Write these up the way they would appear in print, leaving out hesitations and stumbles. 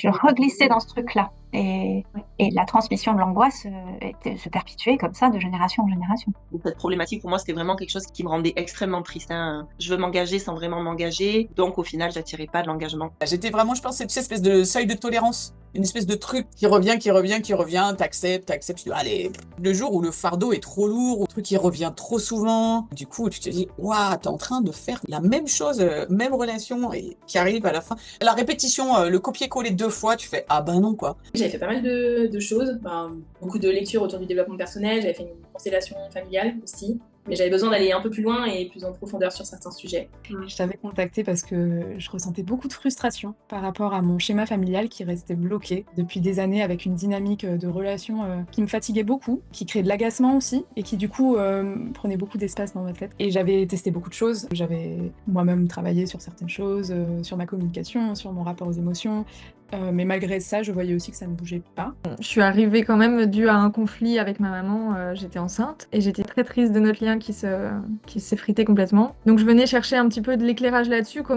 je reglissais dans ce truc-là. Et la transmission de l'angoisse se perpétuait comme ça de génération en génération. Cette problématique, pour moi, c'était vraiment quelque chose qui me rendait extrêmement triste, hein. Je veux m'engager sans vraiment m'engager, donc au final, j'attirais pas de l'engagement. J'étais vraiment, je pense, cette espèce de seuil de tolérance. Une espèce de truc qui revient, t'acceptes, tu dis, allez. Le jour où le fardeau est trop lourd, ou le truc qui revient trop souvent, du coup, tu te dis, waouh, t'es en train de faire la même chose, même relation, et qui arrive à la fin. La répétition, le copier-coller 2 fois, tu fais, ah ben non, quoi. J'avais fait pas mal de choses, beaucoup de lectures autour du développement personnel, j'avais fait une constellation familiale aussi, mais j'avais besoin d'aller un peu plus loin et plus en profondeur sur certains sujets. Je t'avais contacté parce que je ressentais beaucoup de frustration par rapport à mon schéma familial qui restait bloqué depuis des années avec une dynamique de relation qui me fatiguait beaucoup, qui créait de l'agacement aussi et qui du coup prenait beaucoup d'espace dans ma tête. Et j'avais testé beaucoup de choses, j'avais moi-même travaillé sur certaines choses, sur ma communication, sur mon rapport aux émotions, mais malgré ça, je voyais aussi que ça ne bougeait pas. Je suis arrivée quand même dû à un conflit avec ma maman, j'étais enceinte et j'étais très triste de notre lien qui s'effritait complètement. Donc je venais chercher un petit peu de l'éclairage là-dessus, quoi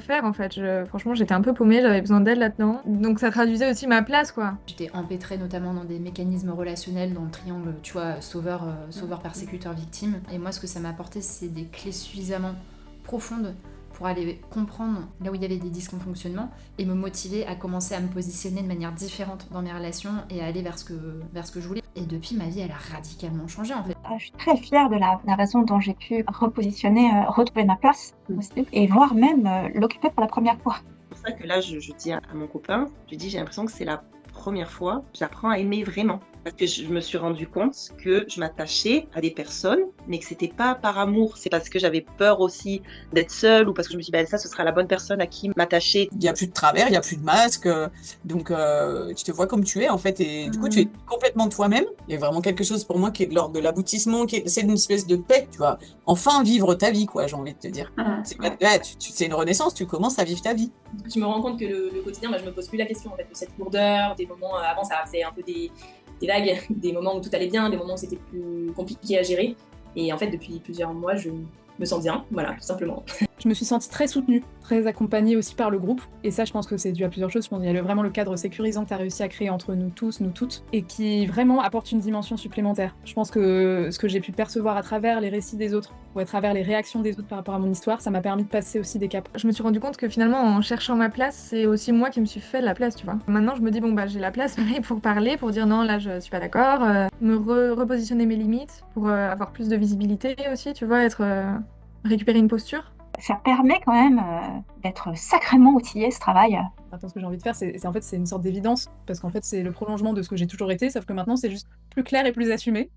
faire en fait. Franchement, j'étais un peu paumée, j'avais besoin d'aide là-dedans. Donc ça traduisait aussi ma place, quoi. J'étais empêtrée notamment dans des mécanismes relationnels, dans le triangle, tu vois, sauveur, persécuteur, victime. Et moi, ce que ça m'a apporté, c'est des clés suffisamment profondes pour aller comprendre là où il y avait des dysfonctionnements et me motiver à commencer à me positionner de manière différente dans mes relations et à aller vers ce que je voulais. Et depuis, ma vie, elle a radicalement changé en fait. Je suis très fière de la façon dont j'ai pu repositionner, retrouver ma place aussi, et voire même l'occuper pour la première fois. C'est pour ça que là, je dis à mon copain, je lui dis, j'ai l'impression que c'est la première fois que j'apprends à aimer vraiment. Parce que je me suis rendu compte que je m'attachais à des personnes, mais que c'était pas par amour. C'est parce que j'avais peur aussi d'être seule, ou parce que je me suis dit, ça, ce sera la bonne personne à qui m'attacher. Il n'y a plus de travers, il n'y a plus de masque, donc tu te vois comme tu es en fait, et du coup tu es complètement toi-même. Il y a vraiment quelque chose pour moi qui est de l'ordre de l'aboutissement, c'est une espèce de paix, tu vois. Enfin vivre ta vie, quoi, j'ai envie de te dire. C'est une renaissance, tu commences à vivre ta vie. Je me rends compte que le quotidien, je me pose plus la question en fait, de cette lourdeur, des moments, avant ça faisait un peu des vagues, des moments où tout allait bien, des moments où c'était plus compliqué à gérer. Et en fait, depuis plusieurs mois, je me sens bien, voilà, tout simplement. Je me suis sentie très soutenue, très accompagnée aussi par le groupe. Et ça, je pense que c'est dû à plusieurs choses. Je pense qu'il y a vraiment le cadre sécurisant que tu as réussi à créer entre nous tous, nous toutes, et qui vraiment apporte une dimension supplémentaire. Je pense que ce que j'ai pu percevoir à travers les récits des autres, ou à travers les réactions des autres par rapport à mon histoire, ça m'a permis de passer aussi des caps. Je me suis rendu compte que finalement, en cherchant ma place, c'est aussi moi qui me suis fait la place, tu vois. Maintenant, je me dis, j'ai la place pour parler, pour dire non, là, je suis pas d'accord, me repositionner mes limites, pour avoir plus de visibilité aussi, tu vois, récupérer une posture. Ça permet quand même d'être sacrément outillé, ce travail. Maintenant, ce que j'ai envie de faire, c'est une sorte d'évidence, parce qu'en fait, c'est le prolongement de ce que j'ai toujours été, sauf que maintenant, c'est juste plus clair et plus assumé.